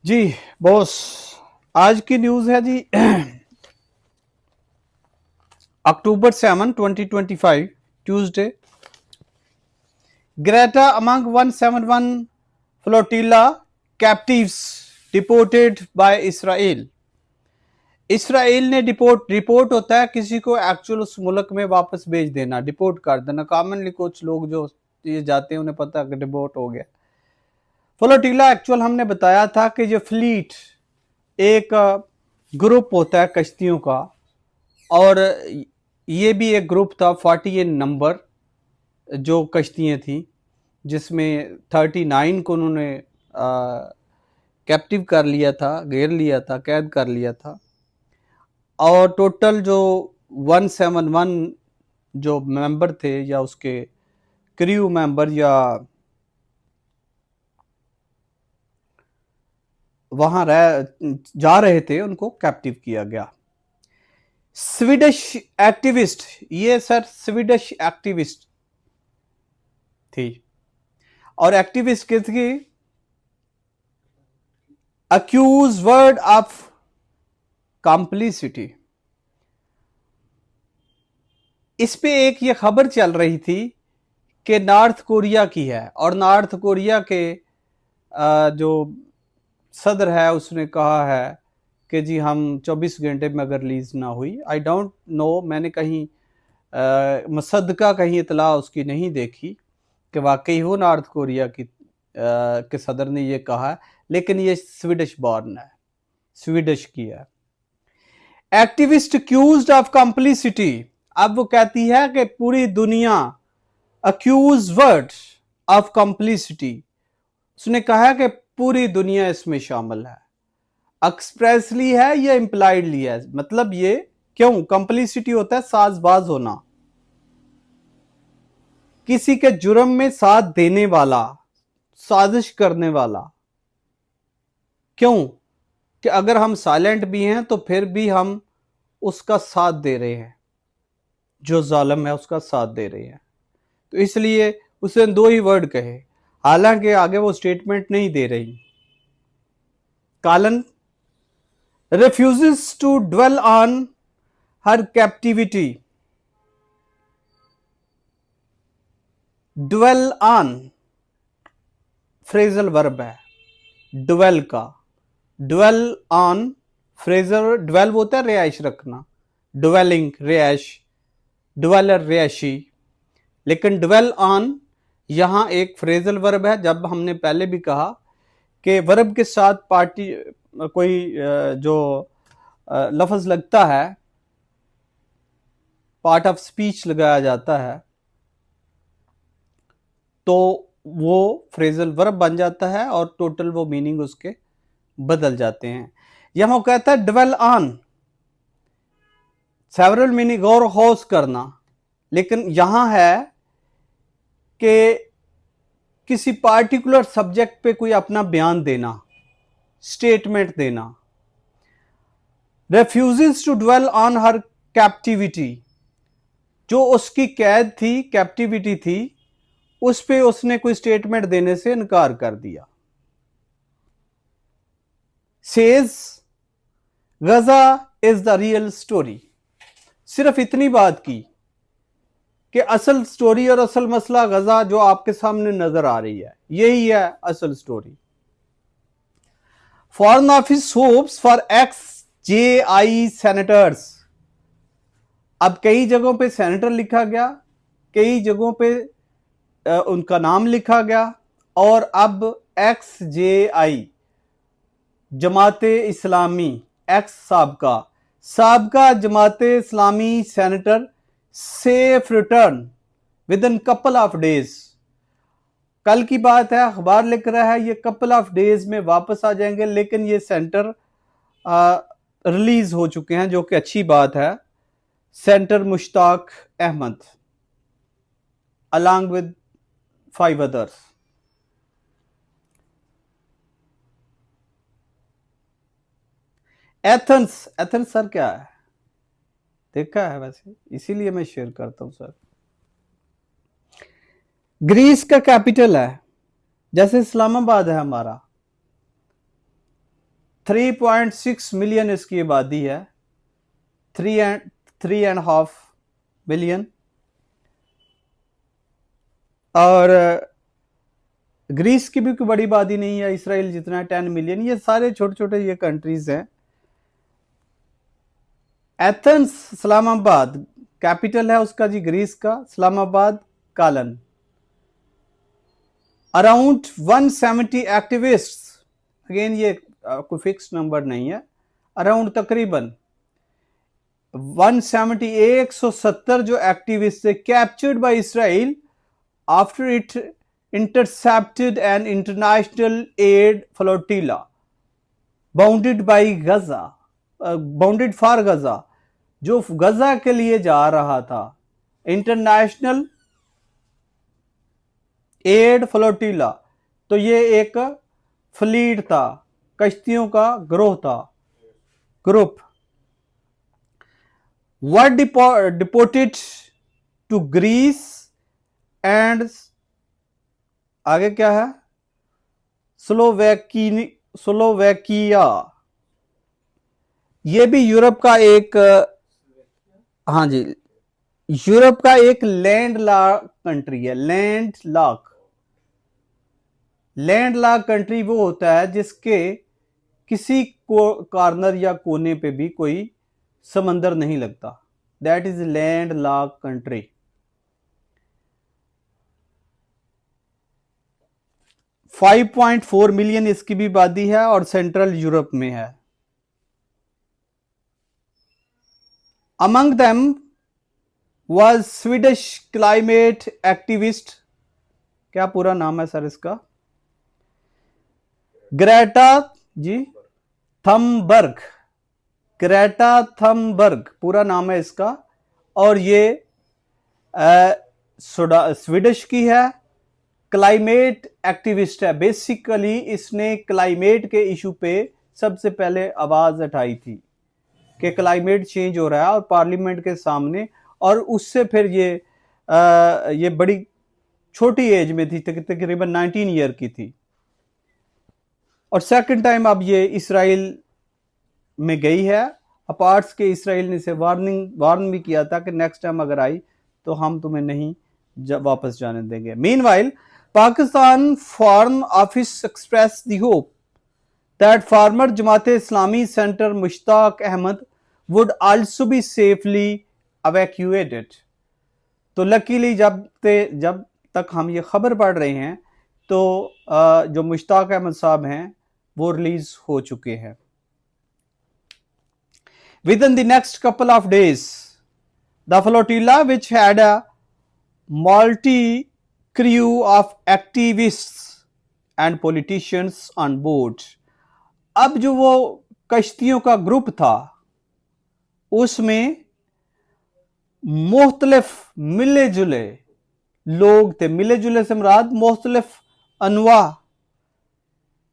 जी boss, आज की news है जी। October 7, 2025, Tuesday. Greta among 171 flotilla captives deported by Israel. Israel ने रिपोर्ट होता है किसी को एक्चुअल उस मुल्क में वापस भेज देना, डिपोर्ट कर देना। कॉमनली कुछ लोग जो ये जाते हैं उन्हें पता है कि डिपोर्ट हो गया। फ्लोटिला एक्चुअल हमने बताया था कि ये फ्लीट एक ग्रुप होता है कश्तियों का, और ये भी एक ग्रुप था 40 नंबर जो कश्तियाँ थी, जिसमें 39 को उन्होंने कैप्टिव कर लिया था, घेर लिया था, कैद कर लिया था। और टोटल जो 171 जो मेंबर थे या उसके क्रू मेंबर या वहां जा रहे थे, उनको कैप्टिव किया गया। स्वीडिश एक्टिविस्ट, ये सर स्वीडिश एक्टिविस्ट थी, और एक्टिविस्ट किसकी? Accuse word of complicity. इस पे एक ये खबर चल रही थी कि नॉर्थ कोरिया की है, और नॉर्थ कोरिया के जो सदर है उसने कहा है कि जी हम 24 घंटे में अगर रिलीज ना हुई, आई डोंट नो, मैंने कहीं मुसद्दका कहीं इतला उसकी नहीं देखी कि वाकई हो नॉर्थ कोरिया की के सदर ने ये कहा है, लेकिन ये स्वीडिश बॉर्न है, स्वीडिश की है। Activist accused of complicity. अब वो कहती है कि पूरी दुनिया, अक्यूज वर्ड ऑफ कॉम्प्लिसिटी, उसने कहा है कि पूरी दुनिया इसमें शामिल है। एक्सप्रेसली है या इंप्लाइडली है? मतलब ये क्यों? कॉम्प्लिसिटी होता है साजबाज होना, किसी के जुर्म में साथ देने वाला, साजिश करने वाला। क्यों? कि अगर हम साइलेंट भी हैं तो फिर भी हम उसका साथ दे रहे हैं, जो जालिम है उसका साथ दे रहे हैं। तो इसलिए उसने दो ही वर्ड कहे, हालांकि आगे वो स्टेटमेंट नहीं दे रही। कालन refuses to dwell on her captivity. dwell on phrasal verb है dwell का। dwell on फ्रेजल, dwell होता है रिहाइश रखना, dwelling रिहाइश, dweller रिहायशी, लेकिन dwell on यहां एक फ्रेजल वर्ब है। जब हमने पहले भी कहा कि वर्ब के साथ पार्टी कोई जो लफ्ज लगता है, पार्ट ऑफ स्पीच लगाया जाता है, तो वो फ्रेजल वर्ब बन जाता है और टोटल वो मीनिंग उसके बदल जाते हैं। यहां कहता है ड्वेल ऑन, सेवरल मीनिंग, गौर हौस करना, लेकिन यहां है कि किसी पार्टिकुलर सब्जेक्ट पे कोई अपना बयान देना, स्टेटमेंट देना। Refuses to dwell on her captivity, जो उसकी कैद थी, कैप्टिविटी थी, उस पे उसने कोई स्टेटमेंट देने से इनकार कर दिया। Says Gaza is the real story. सिर्फ इतनी बात की कि असल स्टोरी और असल मसला गजा जो आपके सामने नजर आ रही है, यही है असल story. Foreign office hopes for x J I senators. अब कई जगहों पे सेनेटर लिखा गया, कई जगहों पे उनका नाम लिखा गया, और अब एक्स जे आई जमाते इस्लामी, एक्स साबका Jamaat Islami senator safe return within couple of days. कल की बात है, अखबार लिख रहा है ये कपल ऑफ डेज में वापस आ जाएंगे, लेकिन ये सेंटर रिलीज हो चुके हैं, जो कि अच्छी बात है। Senator Mushtaq Ahmad along with 5 others. Athens, Athens sir क्या है? देखा है वैसे, इसीलिए मैं शेयर करता हूं सर। ग्रीस का कैपिटल है, जैसे इस्लामाबाद है हमारा। 3.6 मिलियन इसकी आबादी है, 3.5 मिलियन। और ग्रीस की भी कोई बड़ी आबादी नहीं है, इसराइल जितना 10 मिलियन। ये सारे छोटे छोटे ये कंट्रीज हैं। एथेंस, इस्लामाबाद कैपिटल है उसका जी ग्रीस का, इस्लामाबाद कालन। अराउंड 170 एक्टिविस्ट्स, अगेन ये कोई फिक्स नंबर नहीं है, अराउंड तकरीबन 170 जो एक्टिविस्ट थे captured by Israel after it intercepted an international aid flotilla bounded for Gaza, जो गजा के लिए जा रहा था। इंटरनेशनल एड फ्लोटिला, तो ये एक फ्लीट था, कश्तियों का group were deported to Greece and आगे क्या है, स्लोवेकिया। ये भी यूरोप का एक, हाँ जी, यूरोप का एक लैंडलॉक कंट्री है। लैंडलॉक कंट्री वो होता है जिसके किसी कॉर्नर या कोने पे भी कोई समंदर नहीं लगता, that is landlocked country. 5.4 million इसकी भी आबादी है और सेंट्रल यूरोप में है। Among them was Swedish climate activist, क्या पूरा नाम है सर इसका, ग्रेटा जी थमबर्ग, ग्रेटा थमबर्ग पूरा नाम है इसका। और ये स्वीडिश की है, क्लाइमेट एक्टिविस्ट है। बेसिकली इसने क्लाइमेट के इशू पे सबसे पहले आवाज उठाई थी कि क्लाइमेट चेंज हो रहा है, और पार्लियामेंट के सामने। और उससे फिर ये बड़ी छोटी एज में थी, तकरीबन 19 ईयर की थी। और सेकंड टाइम अब ये इसराइल में गई है। अपार्ट्स के इसराइल ने इसे वार्न भी किया था कि नेक्स्ट टाइम अगर आई तो हम तुम्हें नहीं वापस जाने देंगे। Meanwhile Pakistan Foreign Office expressed the hope that former Jamaat-e-Islami Center Mushtaq Ahmed would also be safely evacuated. तो लकीली जब तक हम ये खबर पढ़ रहे हैं तो जो मुश्ताक अहमद साहब हैं वो रिलीज हो चुके हैं। Within the next couple of days, the flotilla, which had a crew of activists and politicians on board, अब जो वो कश्तियों का ग्रुप था उसमें मुख्तलिफ मिले जुले लोग थे। मिले जुले से मुराद मुख्तलिफ अनवा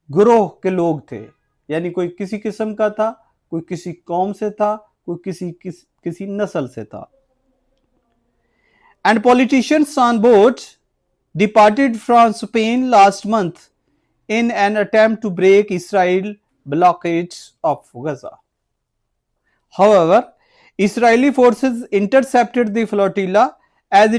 ग्रोह के लोग थे, यानी कोई किसी किस्म का था, कोई किसी कौम से था, कोई किसी नस्ल से था। And politicians on board departed from Spain last month in an attempt to break Israel blockade of Gaza. However, Israeli forces intercepted the flotilla as it